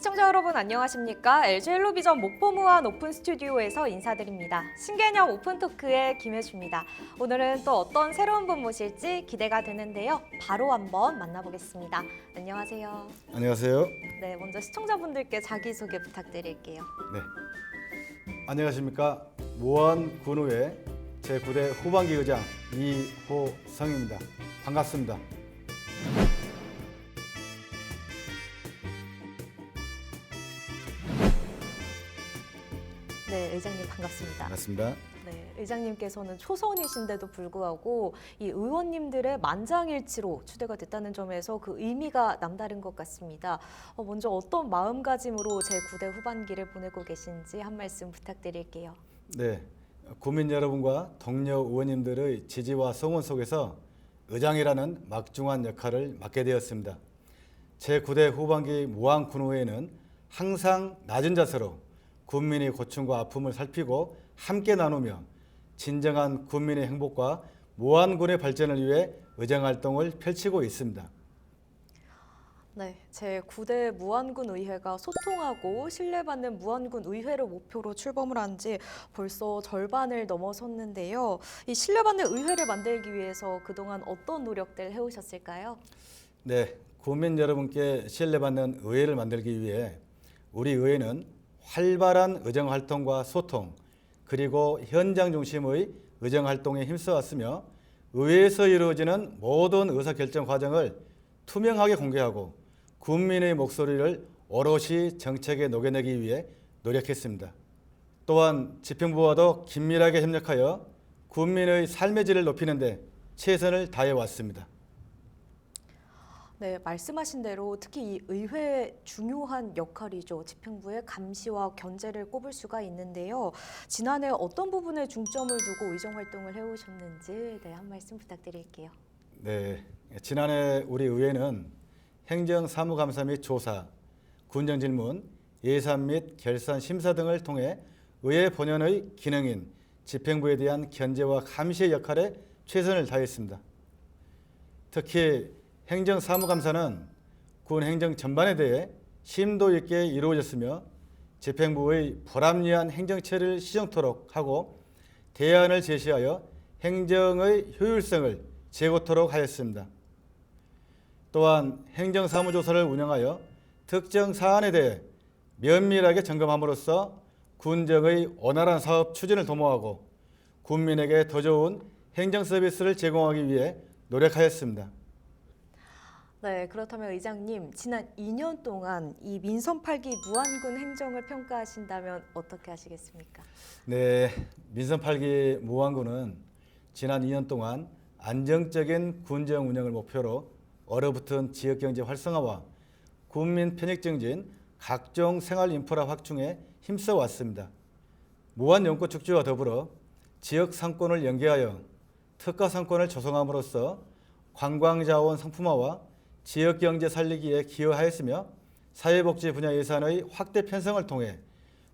시청자 여러분 안녕하십니까? LG 헬로비전 목포무한 오픈 스튜디오에서 인사드립니다. 신개념 오픈 토크의 김혜주입니다. 오늘은 또 어떤 새로운 분 모실지 기대가 되는데요. 바로 한번 만나보겠습니다. 안녕하세요. 안녕하세요. 네, 먼저 시청자분들께 자기소개 부탁드릴게요. 네. 안녕하십니까? 무한 군우회 제9대 후반기 의장 이호성입니다. 반갑습니다. 네, 의장님 반갑습니다. 반갑습니다. 네, 의장님께서는 초선이신데도 불구하고 이 의원님들의 만장일치로 추대가 됐다는 점에서 그 의미가 남다른 것 같습니다. 먼저 어떤 마음가짐으로 제9대 후반기를 보내고 계신지 한 말씀 부탁드릴게요. 네, 국민 여러분과 동료 의원님들의 지지와 성원 속에서 의장이라는 막중한 역할을 맡게 되었습니다. 제9대 후반기 무한 군우회는 항상 낮은 자세로 국민의 고충과 아픔을 살피고 함께 나누며 진정한 국민의 행복과 무한군의 발전을 위해 의정활동을 펼치고 있습니다. 네, 제9대 무안군 의회가 소통하고 신뢰받는 무안군 의회를 목표로 출범을 한 지 벌써 절반을 넘어섰는데요. 이 신뢰받는 의회를 만들기 위해서 그동안 어떤 노력들 해오셨을까요? 네, 국민 여러분께 신뢰받는 의회를 만들기 위해 우리 의회는 활발한 의정활동과 소통, 그리고 현장 중심의 의정활동에 힘써왔으며 의회에서 이루어지는 모든 의사결정 과정을 투명하게 공개하고 국민의 목소리를 오롯이 정책에 녹여내기 위해 노력했습니다. 또한 집행부와도 긴밀하게 협력하여 국민의 삶의 질을 높이는 데 최선을 다해왔습니다. 네, 말씀하신 대로 특히 이 의회의 중요한 역할이죠. 집행부의 감시와 견제를 꼽을 수가 있는데요. 지난해 어떤 부분에 중점을 두고 의정활동을 해오셨는지 한 말씀 부탁드릴게요. 네, 지난해 우리 의회는 행정사무감사 및 조사, 군정질문, 예산 및 결산 심사 등을 통해 의회 본연의 기능인 집행부에 대한 견제와 감시의 역할에 최선을 다했습니다. 특히 행정사무감사는 군 행정 전반에 대해 심도 있게 이루어졌으며 집행부의 불합리한 행정처리를 시정토록 하고 대안을 제시하여 행정의 효율성을 제고토록 하였습니다. 또한 행정사무조사를 운영하여 특정 사안에 대해 면밀하게 점검함으로써 군정의 원활한 사업 추진을 도모하고 국민에게 더 좋은 행정서비스를 제공하기 위해 노력하였습니다. 네, 그렇다면 의장님, 지난 2년 동안 이 민선 8기 무안군 행정을 평가하신다면 어떻게 하시겠습니까? 네, 민선 8기 무안군은 지난 2년 동안 안정적인 군정 운영을 목표로 얼어붙은 지역경제 활성화와 국민 편익 증진, 각종 생활 인프라 확충에 힘써 왔습니다. 무한 연구 축제와 더불어 지역 상권을 연계하여 특화 상권을 조성함으로써 관광자원 상품화와 지역경제 살리기에 기여하였으며 사회복지 분야 예산의 확대 편성을 통해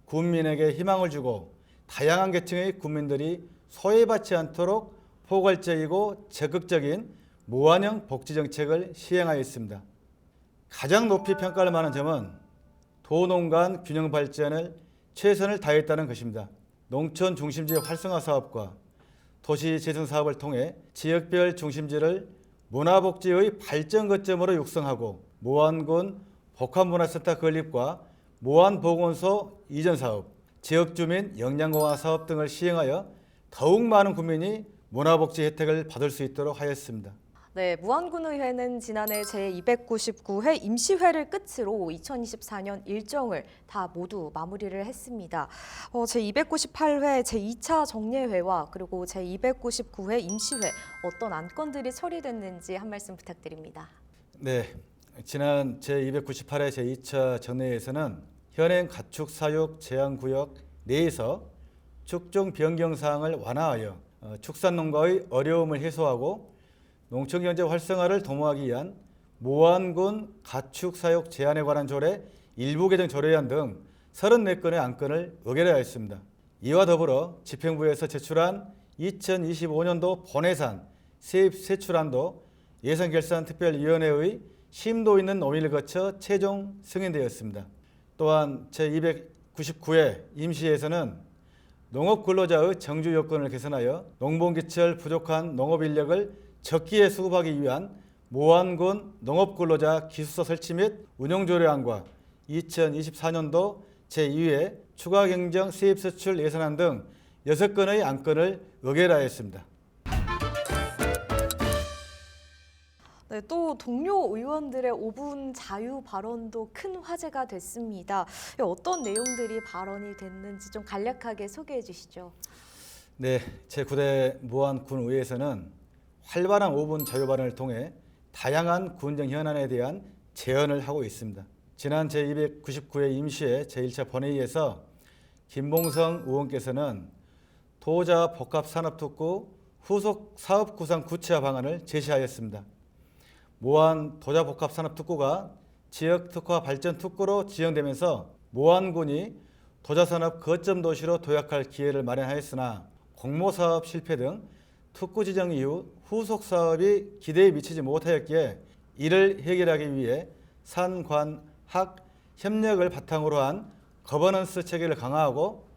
국민에게 희망을 주고 다양한 계층의 국민들이 소외받지 않도록 포괄적이고 적극적인 무한형 복지정책을 시행하였습니다. 가장 높이 평가할 만한 점은 도농 간 균형 발전을 최선을 다했다는 것입니다. 농촌 중심지 활성화 사업과 도시 재생 사업을 통해 지역별 중심지를 문화복지의 발전 거점으로 육성하고 무안군 복합문화센터 건립과 무안보건소 이전 사업, 지역주민 역량강화 사업 등을 시행하여 더욱 많은 국민이 문화복지 혜택을 받을 수 있도록 하였습니다. 네, 무안군의회는 지난해 제299회 임시회를 끝으로 2024년 일정을 다 모두 마무리를 했습니다. 제298회 제2차 정례회와 그리고 제299회 임시회 어떤 안건들이 처리됐는지 한 말씀 부탁드립니다. 네, 지난 제298회 제2차 정례회에서는 현행 가축사육 제한구역 내에서 축종 변경 사항을 완화하여 축산농가의 어려움을 해소하고 농촌경제 활성화를 도모하기 위한 무안군 가축사육 제한에 관한 조례 일부 개정 조례안 등 34건의 안건을 의결하였습니다. 이와 더불어 집행부에서 제출한 2025년도 본예산 세입 세출안도 예산결산특별위원회의 심도 있는 논의를 거쳐 최종 승인되었습니다. 또한 제299회 임시회에서는 농업근로자의 정주 여건을 개선하여 농번기철 부족한 농업인력을 적기에 수급하기 위한 무안군 농업근로자 기숙사 설치 및 운영조례안과 2024년도 제2회 추가경정 세입서출 예산안 등 6건의 안건을 의결하였습니다. 네, 또 동료 의원들의 5분 자유 발언도 큰 화제가 됐습니다. 어떤 내용들이 발언이 됐는지 좀 간략하게 소개해 주시죠. 네, 제9대 무안군의회에서는 활발한 5분 자유 발언을 통해 다양한 군정 현안에 대한 제언을 하고 있습니다. 지난 제299회 임시회 제1차 본회의에서 김봉성 의원께서는 도자 복합산업특구 후속 사업 구상 구체화 방안을 제시하였습니다. 모안 도자복합산업특구가 지역특화 발전특구로 지정되면서 모안군이 도자산업 거점 도시로 도약할 기회를 마련하였으나 공모사업 실패 등 특구 지정 이후 후속 사업이 기대에 미치지 못하였기에 이를 해결하기 위해 산관학 협력을 바탕으로 한 거버넌스 체계를 강화하고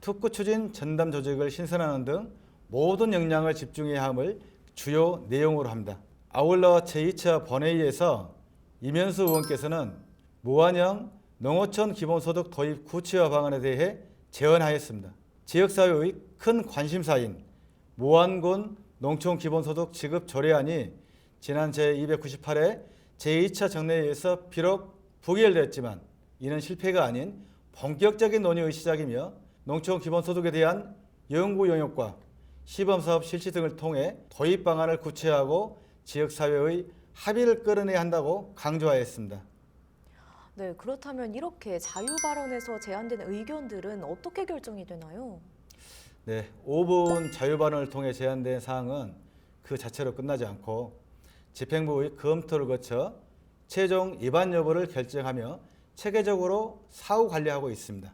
특구 추진 전담 조직을 신설하는 등 모든 역량을 집중해야 함을 주요 내용으로 합니다. 아울러 제2차 본회의에서 이면수 의원께서는 무한형 농어촌 기본소득 도입 구체화 방안에 대해 제언하였습니다. 지역사회의 큰 관심사인 무안군 농촌 기본소득 지급 조례안이 지난 제298회 제2차 정례회에서 비록 부결됐지만 이는 실패가 아닌 본격적인 논의의 시작이며 농촌 기본소득에 대한 연구 영역과 시범사업 실시 등을 통해 도입 방안을 구체화하고 지역사회의 합의를 끌어내야 한다고 강조하였습니다. 네, 그렇다면 이렇게 자유 발언에서 제안된 의견들은 어떻게 결정이 되나요? 네, 5분 자유 발언을 통해 제안된 사항은 그 자체로 끝나지 않고 집행부의 검토를 거쳐 최종 위반 여부를 결정하며 체계적으로 사후 관리하고 있습니다.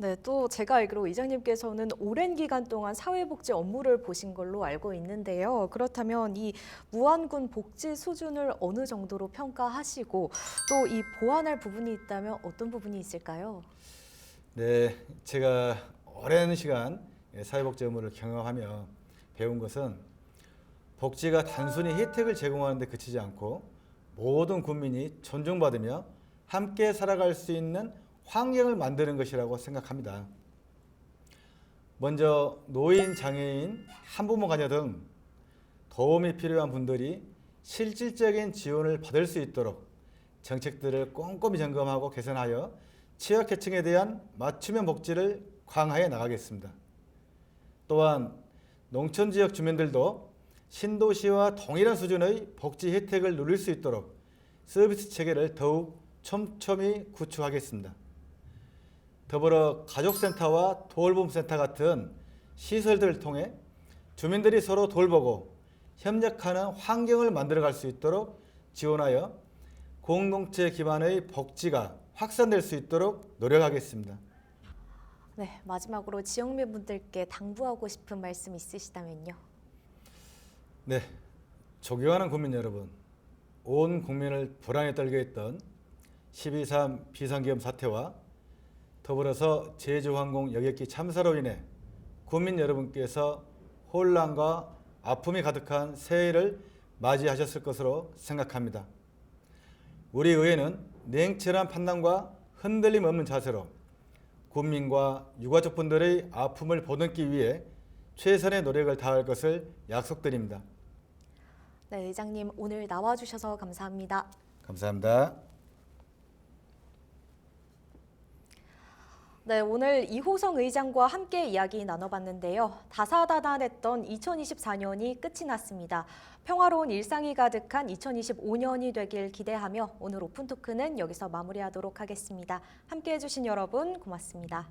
네, 또 제가 알기로 이장님께서는 오랜 기간 동안 사회복지 업무를 보신 걸로 알고 있는데요. 그렇다면 이 무안군 복지 수준을 어느 정도로 평가하시고 또 이 보완할 부분이 있다면 어떤 부분이 있을까요? 네, 제가 오랜 시간 사회복지 업무를 경험하며 배운 것은 복지가 단순히 혜택을 제공하는 데 그치지 않고 모든 국민이 존중받으며 함께 살아갈 수 있는 환경을 만드는 것이라고 생각합니다. 먼저 노인, 장애인, 한부모 가녀 등 도움이 필요한 분들이 실질적인 지원을 받을 수 있도록 정책들을 꼼꼼히 점검하고 개선하여 취약계층에 대한 맞춤형 복지를 강화해 나가겠습니다. 또한 농촌지역 주민들도 신도시와 동일한 수준의 복지 혜택을 누릴 수 있도록 서비스 체계를 더욱 촘촘히 구축하겠습니다. 더불어 가족센터와 돌봄센터 같은 시설들을 통해 주민들이 서로 돌보고 협력하는 환경을 만들어갈 수 있도록 지원하여 공동체 기반의 복지가 확산될 수 있도록 노력하겠습니다. 네, 마지막으로 지역민분들께 당부하고 싶은 말씀 있으시다면요. 네, 존경하는 국민 여러분, 온 국민을 불안에 떨게 했던 12.3 비상계엄 사태와 더불어서 제주항공 여객기 참사로 인해 국민 여러분께서 혼란과 아픔이 가득한 새해를 맞이하셨을 것으로 생각합니다. 우리 의회는 냉철한 판단과 흔들림 없는 자세로 국민과 유가족분들의 아픔을 보듬기 위해 최선의 노력을 다할 것을 약속드립니다. 네, 의장님 오늘 나와주셔서 감사합니다. 감사합니다. 네, 오늘 이호성 의장과 함께 이야기 나눠봤는데요. 다사다난했던 2024년이 끝이 났습니다. 평화로운 일상이 가득한 2025년이 되길 기대하며 오늘 오픈토크는 여기서 마무리하도록 하겠습니다. 함께해 주신 여러분 고맙습니다.